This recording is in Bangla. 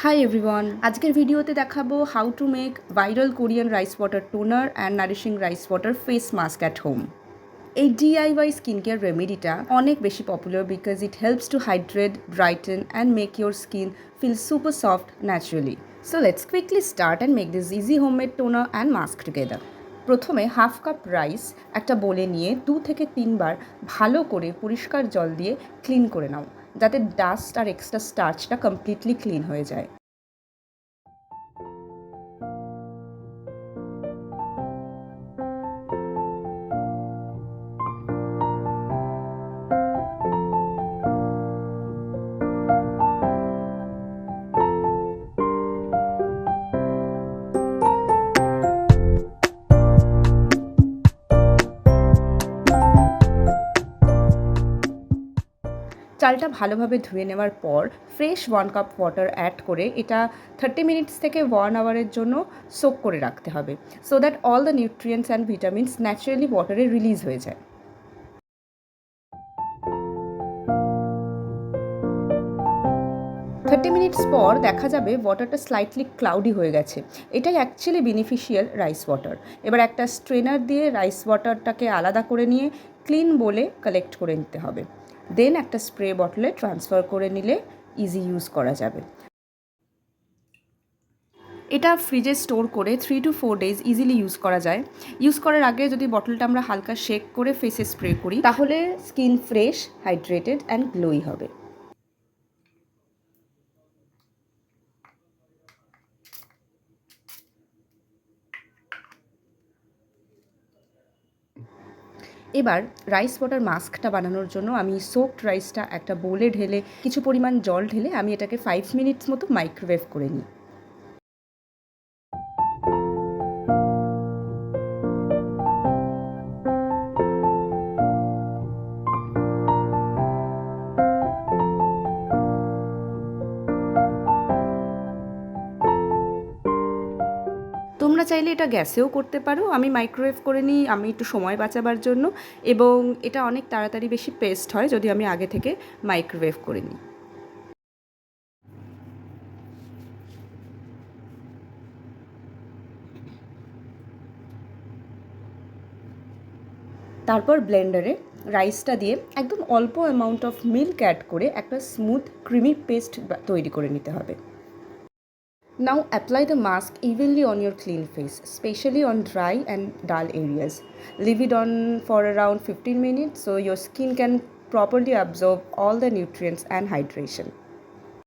Hi everyone, আজকের ভিডিওতে দেখাবো how to make viral Korean rice water toner and nourishing rice water face mask at home. এই DIY স্কিনকেয়ার রেমেডিটা অনেক বেশি popular because it helps to hydrate, brighten and make your skin feel super soft naturally. So let's quickly start and make this easy homemade toner and mask together. প্রথমে হাফ কাপ রাইস একটা বোলে নিয়ে 2 থেকে 3 বার ভালো করে পরিষ্কার জল দিয়ে ক্লিন করে নাও, যাতে ডাস্ট আর এক্সট্রা স্টার্চটা কমপ্লিটলি ক্লিন হয়ে যায়। চালটা ভালোভাবে ধুয়ে নেওয়ার পর ফ্রেশ 1 কাপ ওয়াটার অ্যাড করে এটা 30 মিনিটস থেকে 1 আওয়ারের জন্য সোক করে রাখতে হবে, so that all the nutrients and vitamins naturally ওয়াটারে রিলিজ হয়ে যায়। 30 মিনিটস পর দেখা যাবে ওয়াটারটা স্লাইটলি ক্লাউডি হয়ে গেছে। এটাই অ্যাকচুয়ালি বেনিফিশিয়াল রাইস ওয়াটার। এবার একটা স্ট্রেনার দিয়ে রাইস ওয়াটারটাকে আলাদা করে নিয়ে ক্লিন বলে কালেক্ট করে নিতে হবে। দেন একটা স্প্রে বটলে ট্রান্সফার করে নিলে ইজি ইউজ করা যাবে। এটা ফ্রিজে স্টোর করে 3 to 4 ডেজ ইজিলি ইউজ করা যায়। ইউজ করার আগে যদি বটলটা আমরা হালকা শেক করে ফেসে স্প্রে করি, তাহলে skin fresh, hydrated and glowy হবে। এবার রাইস ওয়াটার মাস্কটা বানানোর জন্য আমি সোকড রাইসটা একটা বোলে ঢেলে কিছু পরিমাণ জল ঢেলে আমি এটাকে 5 মিনিটস মতো মাইক্রোওয়েভ করে নিই। তোমরা চাইলে এটা গ্যাসেও করতে পারো, আমি মাইক্রোওয়েভ করে নিই আমি একটু সময় বাঁচাবার জন্য, এবং এটা অনেক তাড়াতাড়ি বেশি পেস্ট হয় যদি আমি আগে থেকে মাইক্রোওয়েভ করে নিই। তারপর ব্লেন্ডারে রাইসটা দিয়ে একদম অল্প অ্যামাউন্ট অফ মিল্ক অ্যাড করে একটা স্মুথ ক্রিমি পেস্ট তৈরি করে নিতে হবে। Now apply the mask evenly on your clean face, especially on dry and dull areas. Leave it on for around 15 minutes so your skin can properly absorb all the nutrients and hydration.